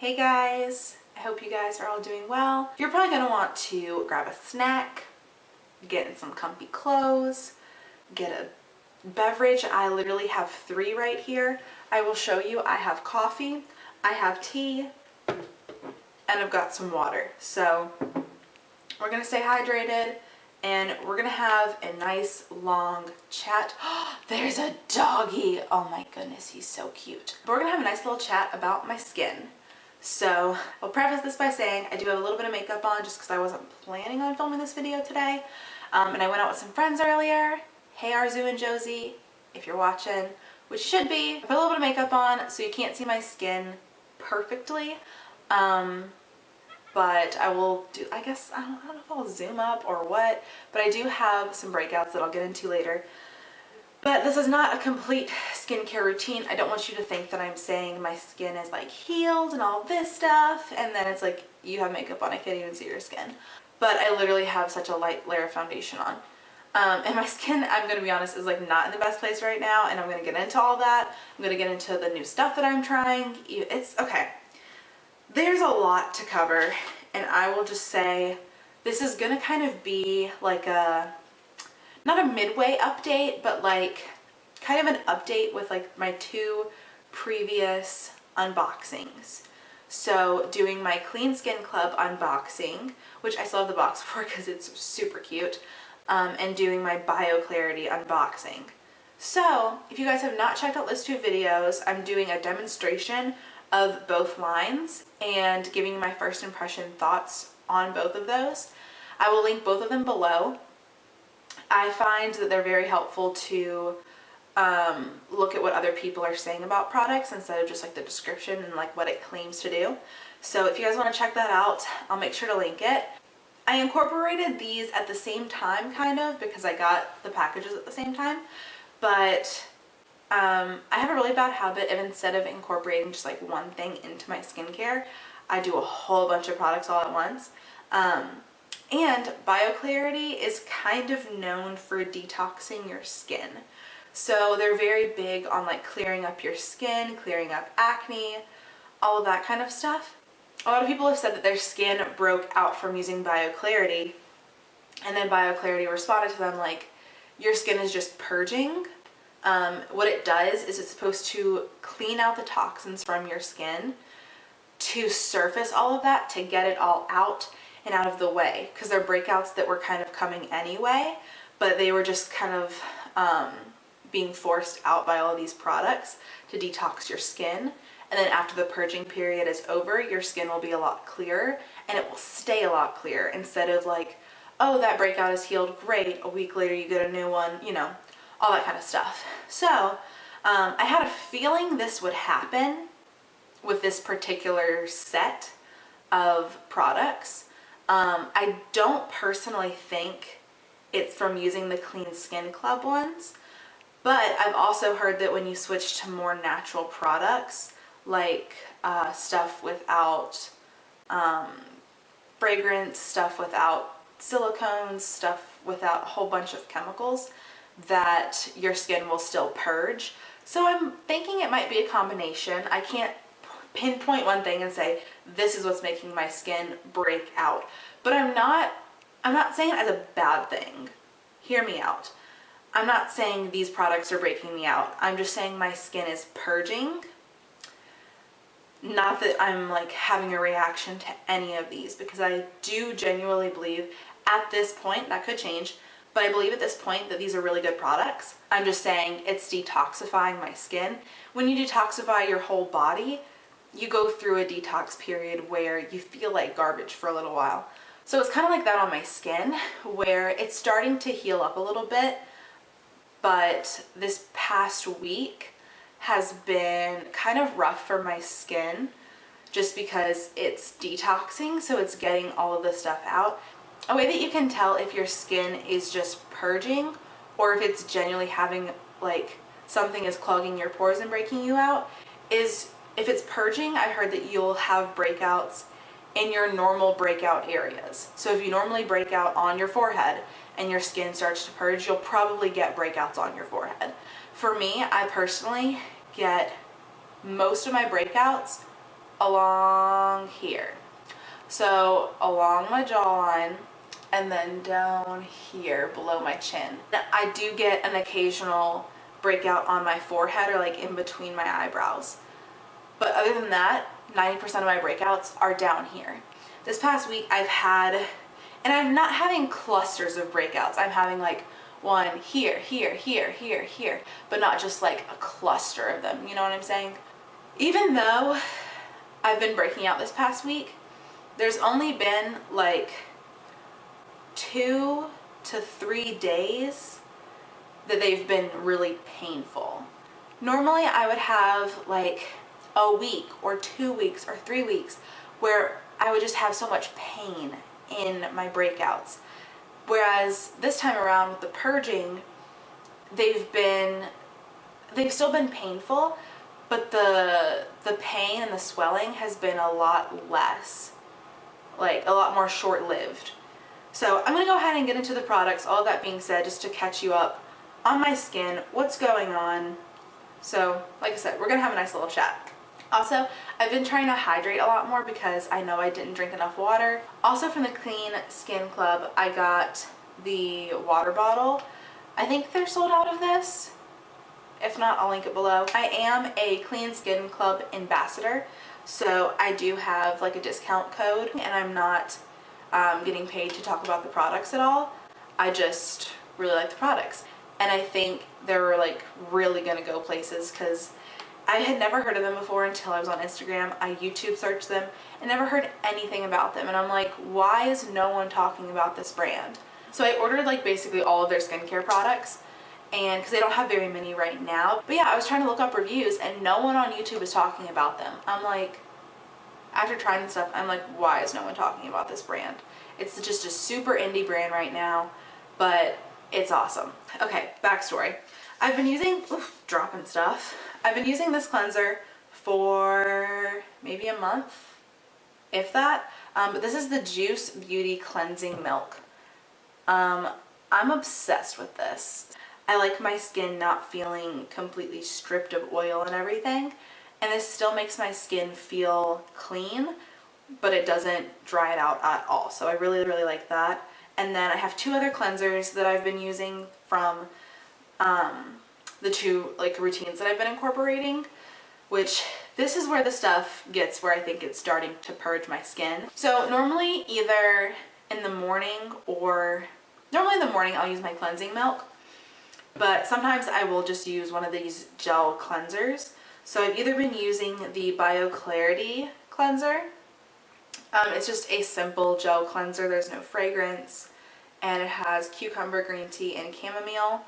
Hey guys, I hope you guys are all doing well. You're probably gonna want to grab a snack, get in some comfy clothes, get a beverage. I literally have 3 right here. I will show you. I have coffee, I have tea, and I've got some water. So we're gonna stay hydrated and we're gonna have a nice long chat. There's a doggy. Oh my goodness, he's so cute. But we're gonna have a nice little chat about my skin. So I'll preface this by saying I do have a little bit of makeup on just because I wasn't planning on filming this video today. And I went out with some friends earlier. Hey Arzu and Josie, if you're watching, which should be. I put a little bit of makeup on so you can't see my skin perfectly. But I will do, I guess, I don't know if I'll zoom up or what, but I do have some breakouts that I'll get into later. But this is not a complete skincare routine. I don't want you to think that I'm saying my skin is like healed and all this stuff, and then it's like you have makeup on, I can't even see your skin. But I literally have such a light layer of foundation on. And my skin, I'm going to be honest, is like not in the best place right now, and I'm going to get into all that. I'm going to get into the new stuff that I'm trying. It's okay. There's a lot to cover, and I will just say this is going to kind of be like a, not a midway update, but like kind of an update with like my 2 previous unboxings. So doing my Clean Skin Club unboxing, which I still have the box for because it's super cute, and doing my BioClarity unboxing. So if you guys have not checked out those 2 videos, I'm doing a demonstration of both lines and giving you my first impression thoughts on both of those. I will link both of them below. I find that they're very helpful to look at what other people are saying about products instead of just like the description and like what it claims to do. So if you guys want to check that out, I'll make sure to link it. I incorporated these at the same time kind of because I got the packages at the same time, but I have a really bad habit of, instead of incorporating just like one thing into my skincare, I do a whole bunch of products all at once. And BioClarity is kind of known for detoxing your skin. So they're very big on like clearing up your skin, clearing up acne, all of that kind of stuff. A lot of people have said that their skin broke out from using BioClarity, and then BioClarity responded to them like, your skin is just purging. What it does is it's supposed to clean out the toxins from your skin to surface all of that, to get it all out and out of the way, because they're breakouts that were kind of coming anyway, but they were just kind of being forced out by all of these products to detox your skin. And then after the purging period is over, your skin will be a lot clearer, and it will stay a lot clearer instead of like, oh, that breakout is healed, great, a week later you get a new one, you know, all that kind of stuff. So I had a feeling this would happen with this particular set of products. I don't personally think it's from using the Clean Skin Club ones, but I've also heard that when you switch to more natural products, like stuff without fragrance, stuff without silicones, stuff without a whole bunch of chemicals, that your skin will still purge. So I'm thinking it might be a combination. I can't pinpoint one thing and say this is what's making my skin break out, but I'm not saying it as a bad thing. Hear me out. I'm not saying these products are breaking me out. I'm just saying my skin is purging. Not that I'm like having a reaction to any of these, because I do genuinely believe at this point, that could change, but I believe at this point that these are really good products. I'm just saying it's detoxifying my skin. When you detoxify your whole body, you go through a detox period where you feel like garbage for a little while. So it's kind of like that on my skin, where it's starting to heal up a little bit, but this past week has been kind of rough for my skin just because it's detoxing, so it's getting all of the stuff out. A way that you can tell if your skin is just purging or if it's genuinely having like something is clogging your pores and breaking you out is if it's purging. I heard that you'll have breakouts in your normal breakout areas. So if you normally break out on your forehead and your skin starts to purge, you'll probably get breakouts on your forehead. For me, I personally get most of my breakouts along here. So along my jawline and then down here below my chin. I do get an occasional breakout on my forehead or like in between my eyebrows. But other than that, 90% of my breakouts are down here. This past week I've had, and I'm not having clusters of breakouts. I'm having like one here, here, here, here, here, but not just like a cluster of them. You know what I'm saying? Even though I've been breaking out this past week, there's only been like 2 to 3 days that they've been really painful. Normally I would have like a week or 2 weeks or 3 weeks where I would just have so much pain in my breakouts. Whereas this time around with the purging, they've still been painful, but the pain and the swelling has been a lot less, like a lot more short-lived. So I'm gonna go ahead and get into the products. All of that being said, just to catch you up on my skin, what's going on. So like I said, we're gonna have a nice little chat. Also, I've been trying to hydrate a lot more because I know I didn't drink enough water. Also from the Clean Skin Club, I got the water bottle. I think they're sold out of this. If not, I'll link it below. I am a Clean Skin Club ambassador, so I do have like a discount code, and I'm not getting paid to talk about the products at all. I just really like the products. And I think they're like really gonna go places because I had never heard of them before until I was on Instagram. I YouTube searched them and never heard anything about them. And I'm like, why is no one talking about this brand? So I ordered like basically all of their skincare products, and because they don't have very many right now. But yeah, I was trying to look up reviews and no one on YouTube is talking about them. I'm like, after trying this stuff, I'm like, why is no one talking about this brand? It's just a super indie brand right now, but it's awesome. Okay, backstory. I've been using, dropping stuff. I've been using this cleanser for maybe a month, if that. But this is the Juice Beauty Cleansing Milk. I'm obsessed with this. I like my skin not feeling completely stripped of oil and everything. And this still makes my skin feel clean, but it doesn't dry it out at all. So I really, really like that. And then I have 2 other cleansers that I've been using from the 2 like routines that I've been incorporating, which this is where the stuff gets where I think it's starting to purge my skin. So normally either in the morning normally in the morning I'll use my cleansing milk, but sometimes I will just use one of these gel cleansers. So I've either been using the BioClarity cleanser. It's just a simple gel cleanser. There's no fragrance, and it has cucumber, green tea, and chamomile.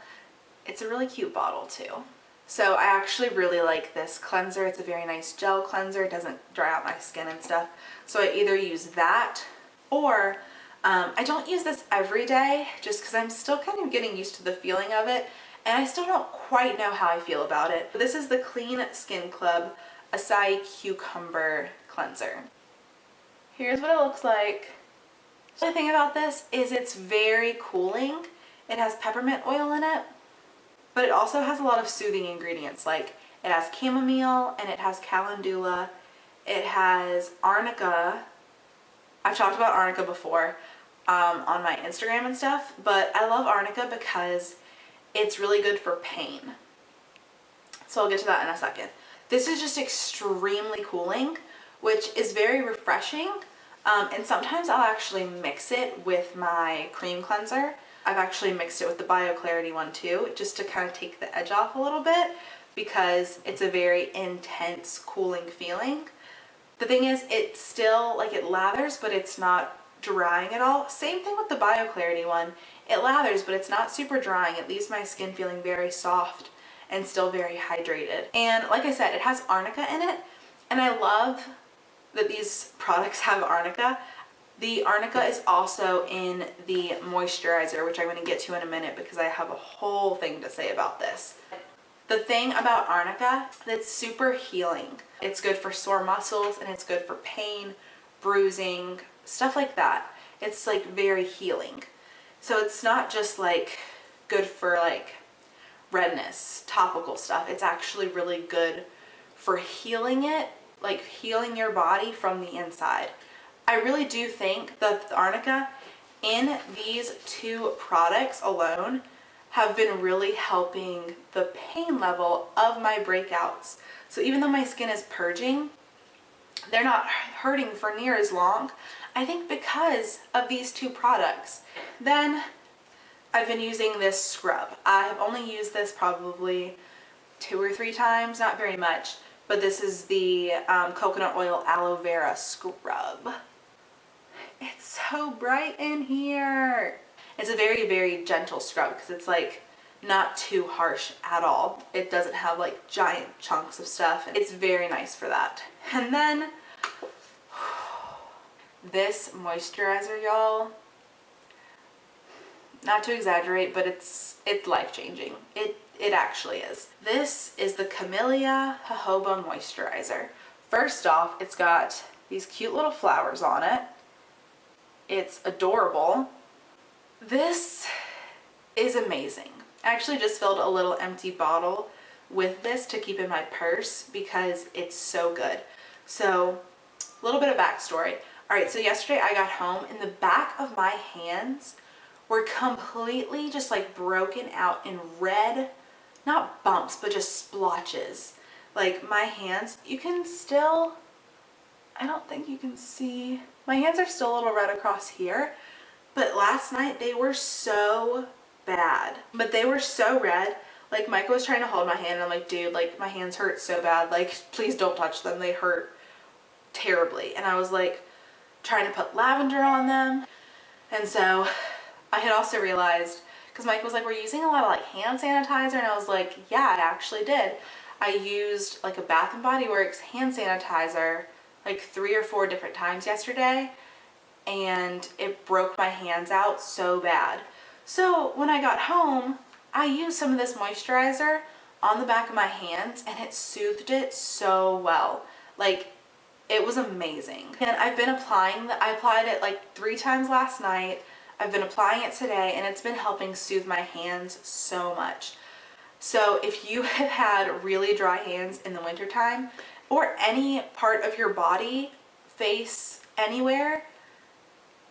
It's a really cute bottle too. So I actually really like this cleanser. It's a very nice gel cleanser. It doesn't dry out my skin and stuff. So I either use that, or I don't use this every day just because I'm still kind of getting used to the feeling of it, and I still don't quite know how I feel about it. This is the Clean Skin Club Acai Cucumber Cleanser. Here's what it looks like. The thing about this is it's very cooling. It has peppermint oil in it, but it also has a lot of soothing ingredients. Like it has chamomile and it has calendula. It has arnica. I've talked about arnica before on my Instagram and stuff, but I love arnica because it's really good for pain. So I'll get to that in a second. This is just extremely cooling, which is very refreshing. And sometimes I'll actually mix it with my cream cleanser. I've actually mixed it with the BioClarity one too, just to kind of take the edge off a little bit because it's a very intense cooling feeling. The thing is, it's still, like, it lathers, but it's not drying at all. Same thing with the BioClarity one. It lathers, but it's not super drying. It leaves my skin feeling very soft and still very hydrated. And like I said, it has arnica in it, and I love that these products have arnica. The arnica is also in the moisturizer, which I'm going to get to in a minute because I have a whole thing to say about this. The thing about arnica that's super healing. It's good for sore muscles and it's good for pain, bruising, stuff like that. It's like very healing. So it's not just like good for like redness, topical stuff. It's actually really good for healing it like healing your body from the inside. I really do think that the arnica in these two products alone have been really helping the pain level of my breakouts. So even though my skin is purging, they're not hurting for near as long, I think because of these two products. Then I've been using this scrub. I have only used this probably 2 or 3 times, not very much, but this is the coconut oil aloe vera scrub. It's so bright in here. It's a very, very gentle scrub because it's like not too harsh at all. It doesn't have like giant chunks of stuff. It's very nice for that. And then this moisturizer, y'all, not to exaggerate, but it's life-changing. It actually is. This is the Camellia Hobo Moisturizer. First off, it's got these cute little flowers on it. It's adorable. This is amazing. I actually just filled a little empty bottle with this to keep in my purse because it's so good. So, a little bit of backstory. Alright, so yesterday I got home and the back of my hands were completely just like broken out in red, not bumps, but just splotches. Like my hands, you can still, I don't think you can see, my hands are still a little red across here, but last night they were so bad. But they were so red, like Micah was trying to hold my hand and I'm like, dude, like my hands hurt so bad, like please don't touch them, they hurt terribly. And I was like trying to put lavender on them. And so I had also realized, because Mike was like, we're using a lot of like hand sanitizer, and I was like, yeah, I actually did. I used like a Bath & Body Works hand sanitizer like 3 or 4 different times yesterday, and it broke my hands out so bad. So when I got home, I used some of this moisturizer on the back of my hands and it soothed it so well. Like, it was amazing. And I've been applying I applied it like 3 times last night. I've been applying it today and it's been helping soothe my hands so much. So if you have had really dry hands in the wintertime, or any part of your body, face, anywhere,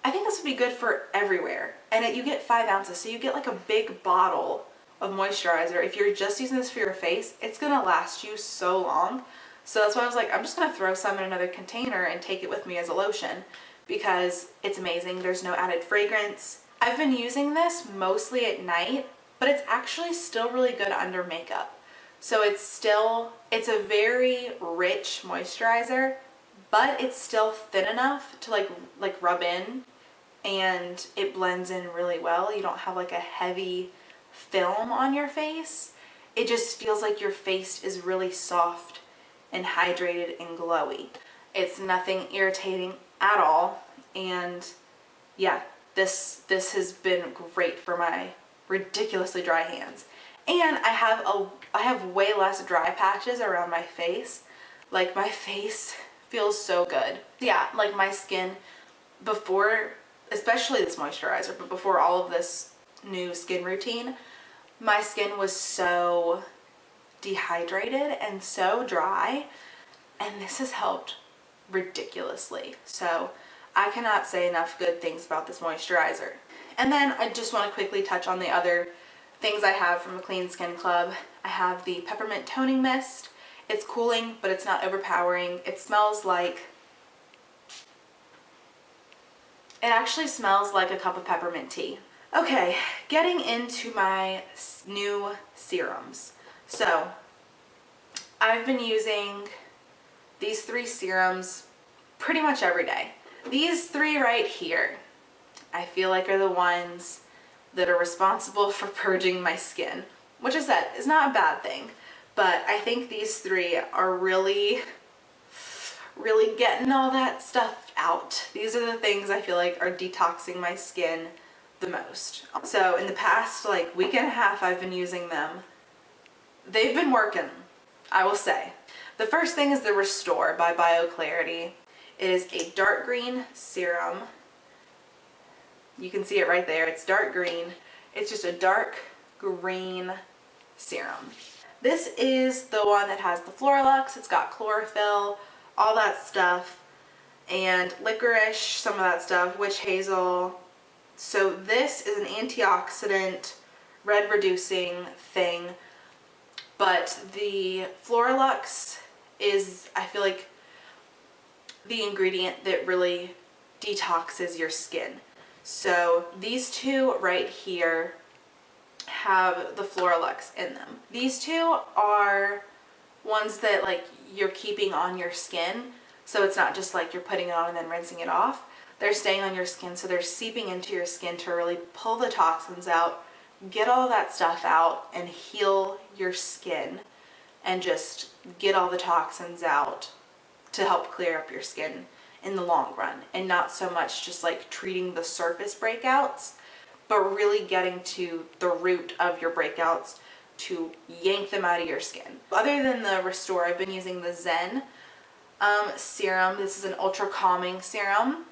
I think this would be good for everywhere. And you get 5 ounces, so you get like a big bottle of moisturizer. If you're just using this for your face, it's gonna last you so long. So that's why I was like, I'm just gonna throw some in another container and take it with me as a lotion because it's amazing. There's no added fragrance. I've been using this mostly at night, but it's actually still really good under makeup. So it's a very rich moisturizer, but it's still thin enough to like rub in, and it blends in really well. You don't have like a heavy film on your face. It just feels like your face is really soft and hydrated and glowy. It's nothing irritating at all, and yeah, this has been great for my ridiculously dry hands. And I have way less dry patches around my face. Like, my face feels so good. Yeah, like my skin before, especially this moisturizer, but before all of this new skin routine, my skin was so dehydrated and so dry, and this has helped ridiculously. So I cannot say enough good things about this moisturizer. And then I just want to quickly touch on the other things I have from the Clean Skin Club. I have the Peppermint Toning Mist. It's cooling, but it's not overpowering. It actually smells like a cup of peppermint tea. Okay, getting into my new serums. So, I've been using these 3 serums pretty much every day. These 3 right here, I feel like are the ones that are responsible for purging my skin, which I said is not a bad thing, but I think these 3 are really getting all that stuff out. These are the things I feel like are detoxing my skin the most. So in the past like week and a half I've been using them. They've been working, I will say. The first thing is the Restore by BioClarity. It is a dark green serum. You can see it right there. It's dark green. It's just a dark green serum. This is the one that has the Floralux. It's got chlorophyll, all that stuff, and licorice, some of that stuff, witch hazel. So this is an antioxidant, red reducing thing, but the Floralux is, I feel like, the ingredient that really detoxes your skin. So these two right here have the Floralux in them. These two are ones that like you're keeping on your skin, so it's not just like you're putting it on and then rinsing it off. They're staying on your skin, so they're seeping into your skin to really pull the toxins out, get all that stuff out, and heal your skin, and just get all the toxins out to help clear up your skin in the long run, and not so much just like treating the surface breakouts, but really getting to the root of your breakouts to yank them out of your skin. Other than the Restore, I've been using the Zen serum. This is an ultra calming serum.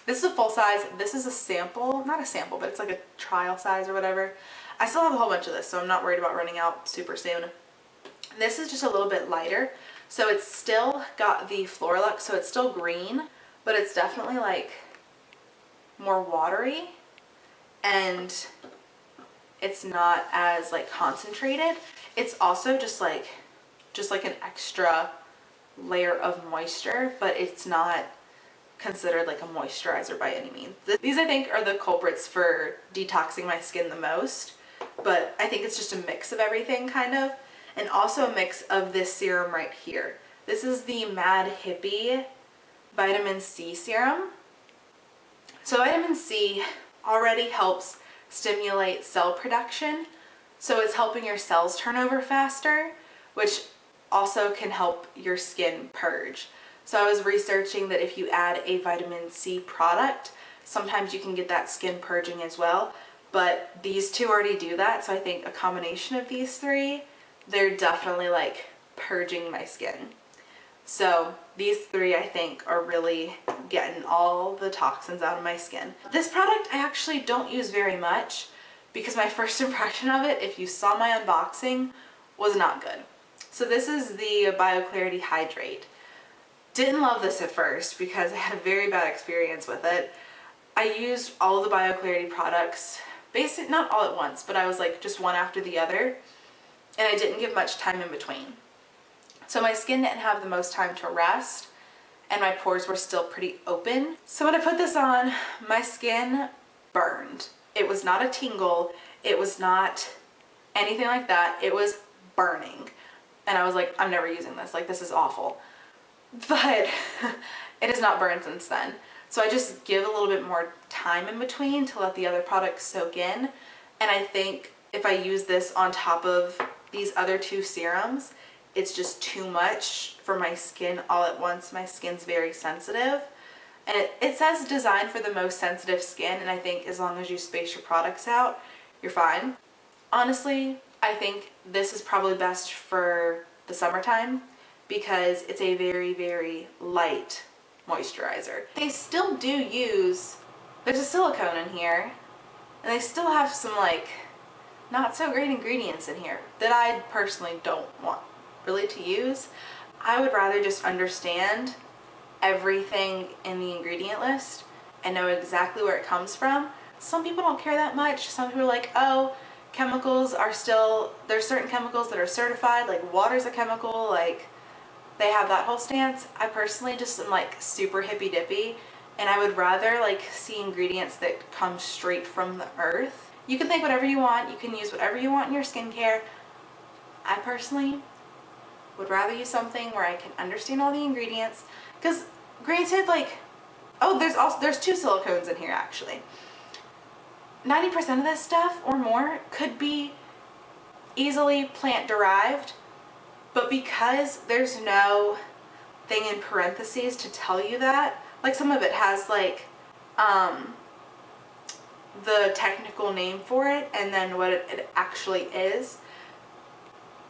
This is a full size. This is a sample, not a sample, but it's like a trial size or whatever. I still have a whole bunch of this, so I'm not worried about running out super soon. This is just a little bit lighter, so it's still got the Floralux, so it's still green, but it's definitely like more watery, and it's not as like concentrated. It's also just like an extra layer of moisture, but it's not considered like a moisturizer by any means. These I think are the culprits for detoxing my skin the most, but I think it's just a mix of everything kind of, and also a mix of this serum right here. This is the Mad Hippie Vitamin C Serum. So vitamin C already helps stimulate cell production, so it's helping your cells turn over faster, which also can help your skin purge. So I was researching that if you add a vitamin C product, sometimes you can get that skin purging as well, but these two already do that, so I think a combination of these three, they're definitely like purging my skin. So these three I think are really getting all the toxins out of my skin. This product I actually don't use very much because my first impression of it, if you saw my unboxing, was not good. So this is the BioClarity Hydrate. Didn't love this at first because I had a very bad experience with it. I used all of the BioClarity products, basically not all at once, but I was like just one after the other, and I didn't give much time in between. So my skin didn't have the most time to rest, and my pores were still pretty open. So when I put this on, my skin burned. It was not a tingle, it was not anything like that, it was burning. And I was like, I'm never using this, like this is awful. But it has not burned since then. So I just give a little bit more time in between to let the other products soak in. And I think if I use this on top of these other two serums, it's just too much for my skin all at once. My skin's very sensitive. And it says designed for the most sensitive skin, and I think as long as you space your products out, you're fine. Honestly, I think this is probably best for the summertime because it's a very, very light moisturizer. They still do use, there's a silicone in here, and they still have some like not so great ingredients in here that I personally don't want really to use. I would rather just understand everything in the ingredient list and know exactly where it comes from. Some people don't care that much. Some people are like, oh, chemicals are still, there's certain chemicals that are certified, like water's a chemical, like they have that whole stance. I personally just am like super hippy dippy, and I would rather like see ingredients that come straight from the earth. You can think whatever you want, you can use whatever you want in your skincare. I personally would rather use something where I can understand all the ingredients, because granted, like, oh, there's two silicones in here actually. 90% of this stuff or more could be easily plant derived, but because there's no thing in parentheses to tell you that, like some of it has like the technical name for it and then what it actually is.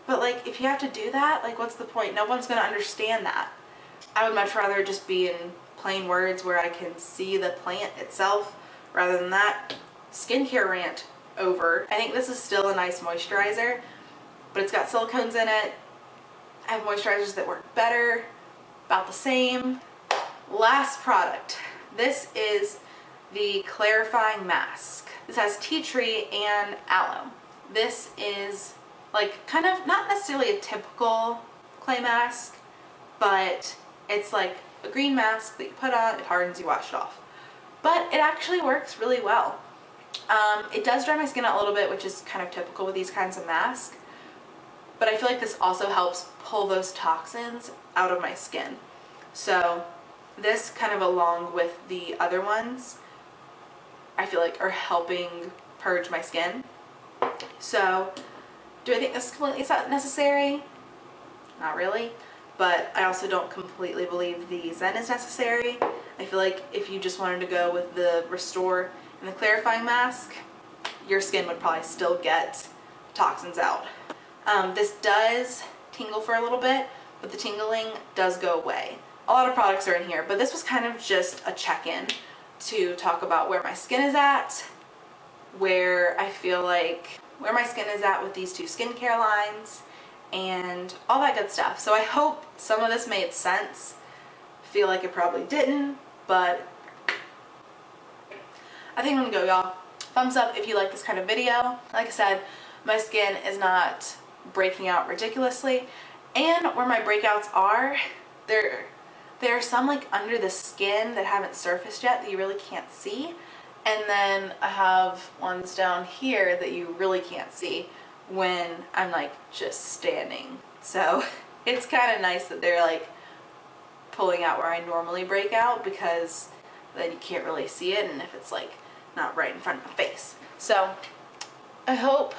But like if you have to do that, like what's the point? No one's gonna understand that. I would much rather just be in plain words where I can see the plant itself rather than that. Skincare rant over. I think this is still a nice moisturizer, but it's got silicones in it. I have moisturizers that work better, about the same. Last product. This is the clarifying mask. This has tea tree and aloe. This is like kind of not necessarily a typical clay mask, but it's like a green mask that you put on, it hardens, you wash it off. But it actually works really well. It does dry my skin out a little bit, which is kind of typical with these kinds of masks, but I feel like this also helps pull those toxins out of my skin. So this, kind of along with the other ones, I feel like are helping purge my skin. So do I think this is completely necessary? Not really, but I also don't completely believe the Zen is necessary. I feel like if you just wanted to go with the Restore and the clarifying mask, your skin would probably still get toxins out. This does tingle for a little bit, but the tingling does go away. A lot of products are in here, but this was kind of just a check-in to talk about where my skin is at, where I feel like where my skin is at with these two skincare lines, and all that good stuff. So I hope some of this made sense. Feel like it probably didn't, but I think I'm gonna go, y'all. Thumbs up if you like this kind of video. Like I said, my skin is not breaking out ridiculously, and where my breakouts are, there are some like under the skin that haven't surfaced yet that you really can't see, and then I have ones down here that you really can't see when I'm like just standing. So it's kind of nice that they're like pulling out where I normally break out, because then you can't really see it, and if it's like not right in front of my face. So I hope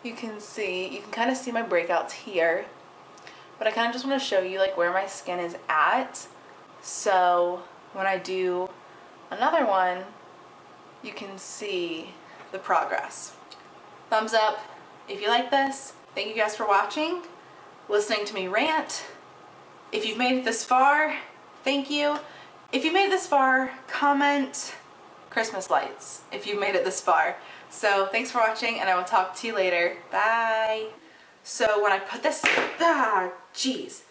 you can see, you can kind of see my breakouts here, but I kind of just want to show you like where my skin is at, so when I do another one you can see the progress. Thumbs up if you like this. Thank you guys for watching, listening to me rant. If you've made it this far, thank you. If you made it this far, comment Christmas lights if you've made it this far. So thanks for watching, and I will talk to you later. Bye. So when I put this, jeez.